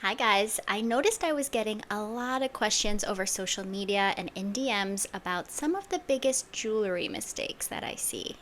Hi guys, I noticed I was getting a lot of questions over social media and in DMs about some of the biggest jewelry mistakes that I see.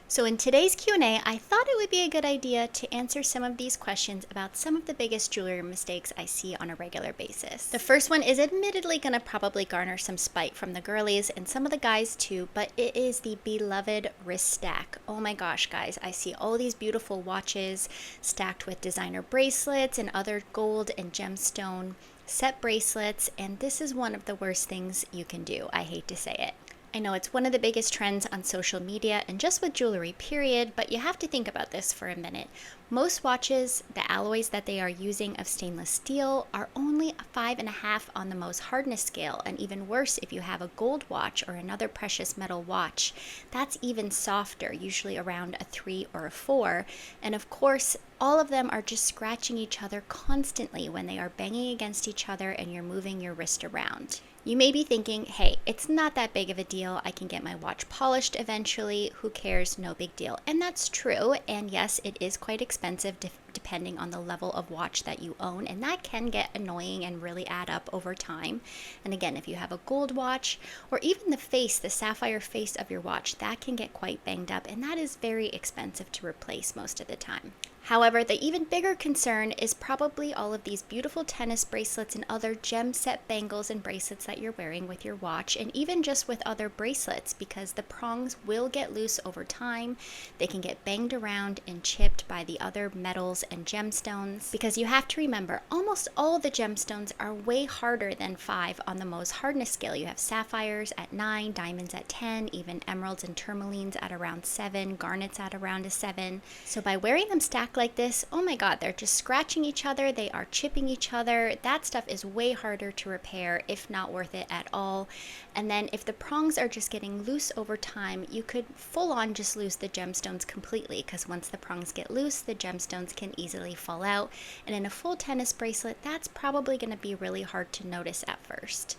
So in today's Q&A, I thought it would be a good idea to answer some of these questions about some of the biggest jewelry mistakes I see on a regular basis. The first one is admittedly going to probably garner some spite from the girlies and some of the guys too, but it is the beloved wrist stack. Oh my gosh, guys, I see all these beautiful watches stacked with designer bracelets and other gold and gemstone set bracelets, and this is one of the worst things you can do. I hate to say it. I know it's one of the biggest trends on social media and just with jewelry, period, but you have to think about this for a minute. Most watches, the alloys that they are using of stainless steel, are only a 5.5 on the most hardness scale, and even worse if you have a gold watch or another precious metal watch. That's even softer, usually around a 3 or a 4. And of course, all of them are just scratching each other constantly when they are banging against each other and you're moving your wrist around. You may be thinking, hey, it's not that big of a deal. I can get my watch polished eventually. Who cares? No big deal. And that's true. And yes, it is quite expensive depending on the level of watch that you own. And that can get annoying and really add up over time. And again, if you have a gold watch or even the sapphire face of your watch, that can get quite banged up. And that is very expensive to replace most of the time. However, the even bigger concern is probably all of these beautiful tennis bracelets and other gem set bangles and bracelets that you're wearing with your watch, and even just with other bracelets, because the prongs will get loose over time. They can get banged around and chipped by the other metals and gemstones, because you have to remember, almost all the gemstones are way harder than 5 on the most hardness scale. You have sapphires at 9, diamonds at 10, even emeralds and tourmalines at around 7, garnets at around a 7. So by wearing them stacked like this, oh my god, they're just scratching each other, they are chipping each other. That stuff is way harder to repair, if not worth it at all. And then if the prongs are just getting loose over time, you could full on just lose the gemstones completely, because once the prongs get loose, the gemstones can easily fall out. And in a full tennis bracelet, that's probably going to be really hard to notice at first.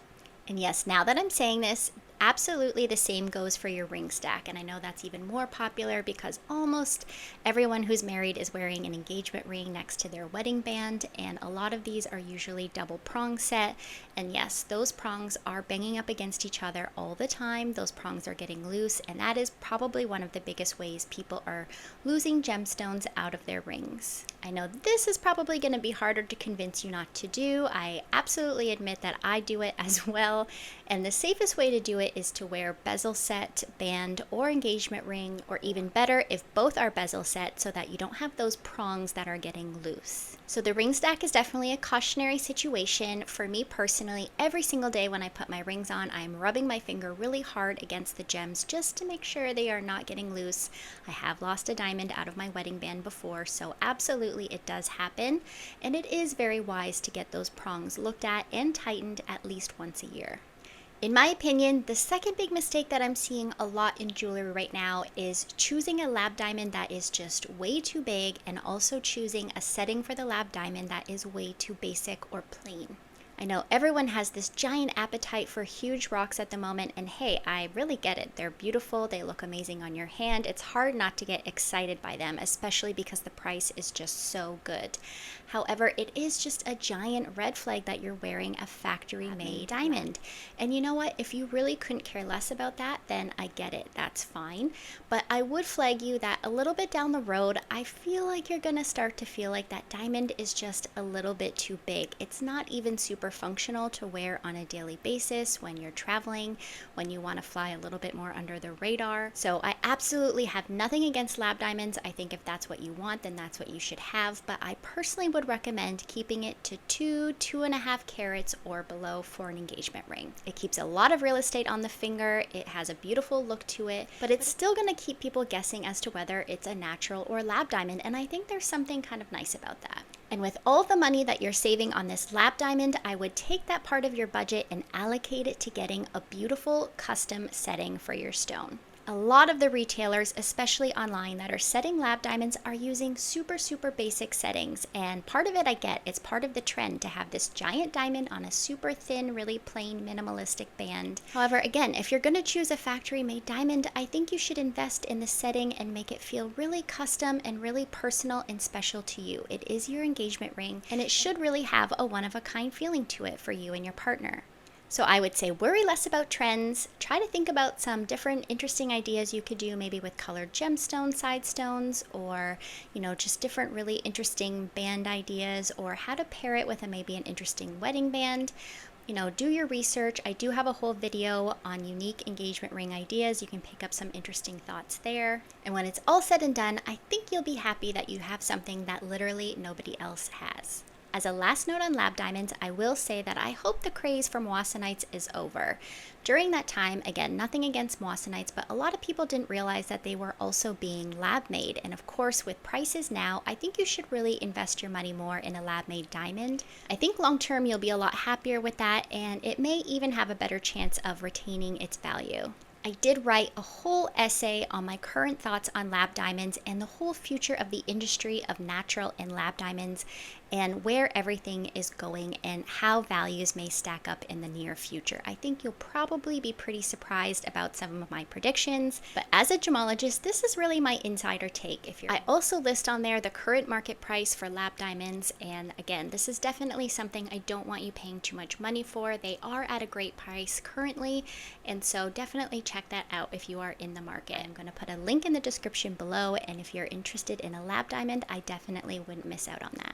And yes, now that I'm saying this, absolutely the same goes for your ring stack. And I know that's even more popular because almost everyone who's married is wearing an engagement ring next to their wedding band. And a lot of these are usually double prong set. And yes, those prongs are banging up against each other all the time. Those prongs are getting loose. And that is probably one of the biggest ways people are losing gemstones out of their rings. I know this is probably going to be harder to convince you not to do. I absolutely admit that I do it as well. And the safest way to do it is to wear bezel set, band, or engagement ring, or even better if both are bezel set, so that you don't have those prongs that are getting loose. So the ring stack is definitely a cautionary situation. For me personally, every single day when I put my rings on, I'm rubbing my finger really hard against the gems just to make sure they are not getting loose. I have lost a diamond out of my wedding band before, so absolutely it does happen. And it is very wise to get those prongs looked at and tightened at least once a year. In my opinion, the second big mistake that I'm seeing a lot in jewelry right now is choosing a lab diamond that is just way too big, and also choosing a setting for the lab diamond that is way too basic or plain. I know everyone has this giant appetite for huge rocks at the moment, and hey, I really get it. They're beautiful, they look amazing on your hand. It's hard not to get excited by them, especially because the price is just so good. However, it is just a giant red flag that you're wearing a factory-made diamond. And you know what? If you really couldn't care less about that, then I get it. That's fine. But I would flag you that a little bit down the road, I feel like you're gonna start to feel like that diamond is just a little bit too big. It's not even super functional to wear on a daily basis when you're traveling, when you want to fly a little bit more under the radar. So I absolutely have nothing against lab diamonds. I think if that's what you want, then that's what you should have. But I personally would recommend keeping it to 2.5 carats or below for an engagement ring. It keeps a lot of real estate on the finger. It has a beautiful look to it, but it's still going to keep people guessing as to whether it's a natural or lab diamond. And I think there's something kind of nice about that. And with all the money that you're saving on this lab diamond, I would take that part of your budget and allocate it to getting a beautiful custom setting for your stone. A lot of the retailers, especially online, that are setting lab diamonds are using super, super basic settings. And part of it I get, it's part of the trend to have this giant diamond on a super thin, really plain, minimalistic band. However, again, if you're going to choose a factory-made diamond, I think you should invest in the setting and make it feel really custom and really personal and special to you. It is your engagement ring, and it should really have a one-of-a-kind feeling to it for you and your partner. So I would say worry less about trends. Try to think about some different interesting ideas you could do, maybe with colored gemstone side stones, or just different really interesting band ideas, or how to pair it with maybe an interesting wedding band. Do your research. I do have a whole video on unique engagement ring ideas. You can pick up some interesting thoughts there. And when it's all said and done, I think you'll be happy that you have something that literally nobody else has. As a last note on lab diamonds, I will say that I hope the craze for moissanites is over. During that time, again, nothing against moissanites, but a lot of people didn't realize that they were also being lab made. And of course, with prices now, I think you should really invest your money more in a lab made diamond. I think long term you'll be a lot happier with that, and it may even have a better chance of retaining its value. I did write a whole essay on my current thoughts on lab diamonds and the whole future of the industry of natural and lab diamonds, and where everything is going and how values may stack up in the near future. I think you'll probably be pretty surprised about some of my predictions, but as a gemologist, this is really my insider take. I also list on there the current market price for lab diamonds, and again, this is definitely something I don't want you paying too much money for. They are at a great price currently, and so definitely check that out if you are in the market. I'm going to put a link in the description below, and if you're interested in a lab diamond, I definitely wouldn't miss out on that.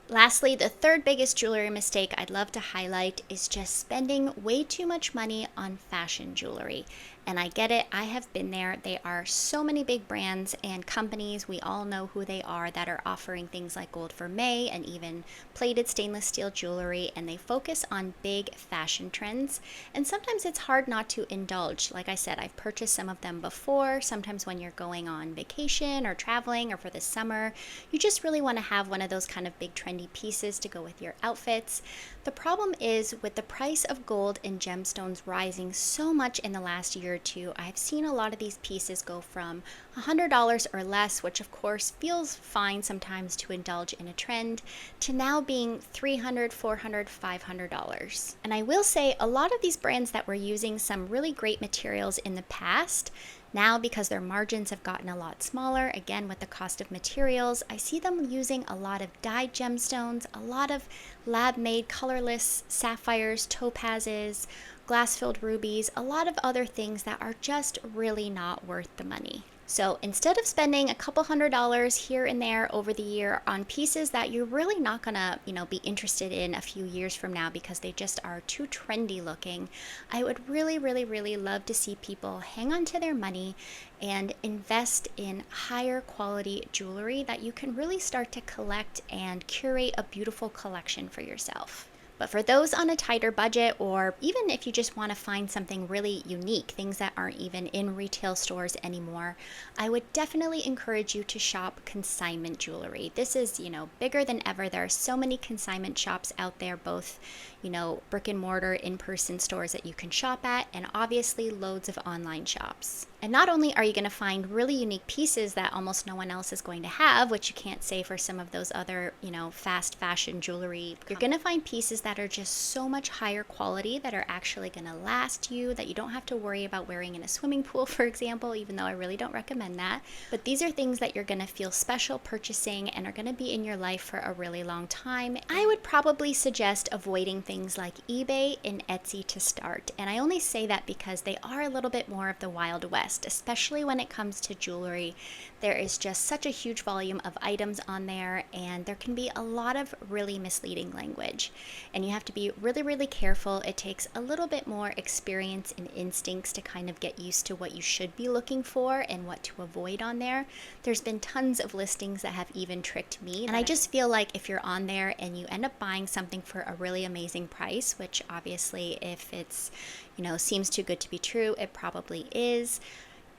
Lastly, the third biggest jewelry mistake I'd love to highlight is just spending way too much money on fashion jewelry. And I get it, I have been there. There are so many big brands and companies, we all know who they are, that are offering things like gold for May and even plated stainless steel jewelry, and they focus on big fashion trends. And sometimes it's hard not to indulge. Like I said, I've purchased some of them before. Sometimes when you're going on vacation or traveling or for the summer, you just really want to have one of those kind of big trendy pieces to go with your outfits. The problem is, with the price of gold and gemstones rising so much in the last year or two, I've seen a lot of these pieces go from $100 or less, which of course feels fine sometimes to indulge in a trend, to now being $300, $400, $500. And I will say, a lot of these brands that were using some really great materials in the past, now, because their margins have gotten a lot smaller, again with the cost of materials, I see them using a lot of dyed gemstones, a lot of lab-made colorless sapphires, topazes, glass-filled rubies, a lot of other things that are just really not worth the money. So instead of spending a couple $100s here and there over the year on pieces that you're really not gonna, be interested in a few years from now because they just are too trendy looking, I would really, really, really love to see people hang on to their money and invest in higher quality jewelry that you can really start to collect and curate a beautiful collection for yourself. But for those on a tighter budget, or even if you just want to find something really unique, things that aren't even in retail stores anymore, I would definitely encourage you to shop consignment jewelry. This is, bigger than ever. There are so many consignment shops out there, both, brick and mortar, in-person stores that you can shop at, and obviously loads of online shops. And not only are you going to find really unique pieces that almost no one else is going to have, which you can't say for some of those other, fast fashion jewelry, you're going to find pieces that are just so much higher quality, that are actually going to last you, that you don't have to worry about wearing in a swimming pool, for example, even though I really don't recommend that. But these are things that you're going to feel special purchasing and are going to be in your life for a really long time. I would probably suggest avoiding things like eBay and Etsy to start. And I only say that because they are a little bit more of the Wild West, especially when it comes to jewelry. There is just such a huge volume of items on there, and there can be a lot of really misleading language. And you have to be really, really careful. It takes a little bit more experience and instincts to kind of get used to what you should be looking for and what to avoid on there. There's been tons of listings that have even tricked me. And I just feel like if you're on there and you end up buying something for a really amazing price, which obviously if it's, seems too good to be true, it probably is.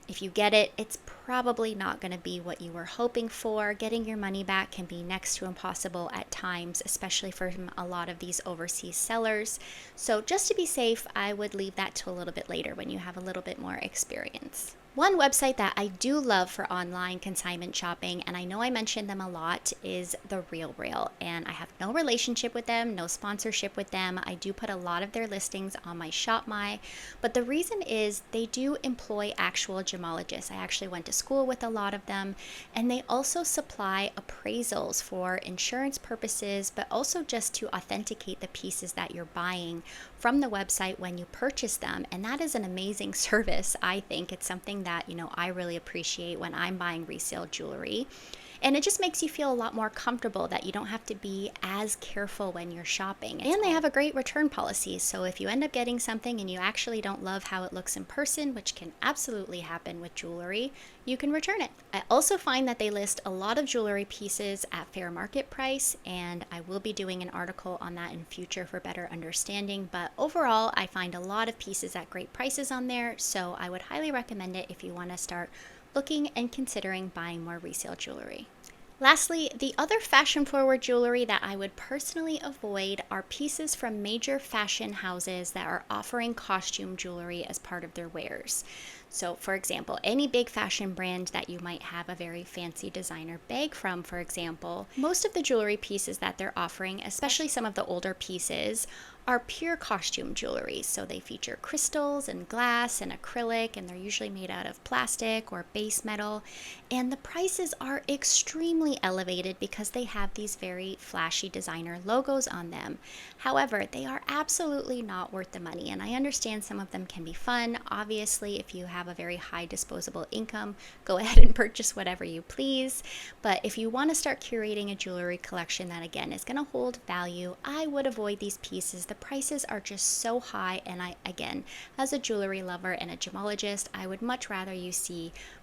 If you get it, it's probably not going to be what you were hoping for. Getting your money back can be next to impossible at times, especially for a lot of these overseas sellers. So just to be safe, I would leave that to a little bit later when you have a little bit more experience. One website that I do love for online consignment shopping, and I know I mentioned them a lot, is The RealReal. And I have no relationship with them, no sponsorship with them. I do put a lot of their listings on my ShopMy, but the reason is they do employ actual gemologists. I actually went to school with a lot of them, and they also supply appraisals for insurance purposes, but also just to authenticate the pieces that you're buying from the website when you purchase them. And that is an amazing service. I think it's something that, I really appreciate when I'm buying resale jewelry. And it just makes you feel a lot more comfortable that you don't have to be as careful when you're shopping. And they have a great return policy. So if you end up getting something and you actually don't love how it looks in person, which can absolutely happen with jewelry, you can return it. I also find that they list a lot of jewelry pieces at fair market price, and I will be doing an article on that in future for better understanding. But overall, I find a lot of pieces at great prices on there, so I would highly recommend it if you want to start looking and considering buying more resale jewelry. Lastly, the other fashion-forward jewelry that I would personally avoid are pieces from major fashion houses that are offering costume jewelry as part of their wares. So, for example, any big fashion brand that you might have a very fancy designer bag from, for example, most of the jewelry pieces that they're offering, especially some of the older pieces, are pure costume jewelry. So they feature crystals and glass and acrylic, and they're usually made out of plastic or base metal. And the prices are extremely elevated because they have these very flashy designer logos on them. However, they are absolutely not worth the money. And I understand some of them can be fun. Obviously, if you have a very high disposable income, go ahead and purchase whatever you please. But if you want to start curating a jewelry collection that, again, is going to hold value, I would avoid these pieces. The prices are just so high, and again, as a jewelry lover and a gemologist, I would much rather you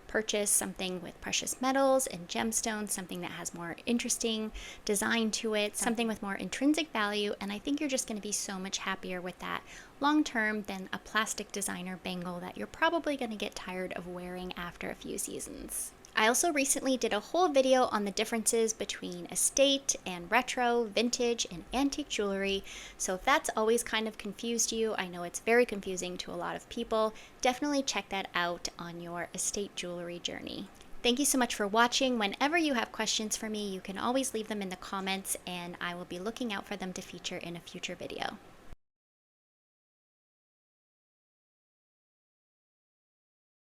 purchase something with precious metals and gemstones, something that has more interesting design to it, something with more intrinsic value, and I think you're just going to be so much happier with that long term than a plastic designer bangle that you're probably going to get tired of wearing after a few seasons. I also recently did a whole video on the differences between estate and retro, vintage, and antique jewelry. So if that's always kind of confused you, I know it's very confusing to a lot of people, definitely check that out on your estate jewelry journey. Thank you so much for watching. Whenever you have questions for me, you can always leave them in the comments, and I will be looking out for them to feature in a future video.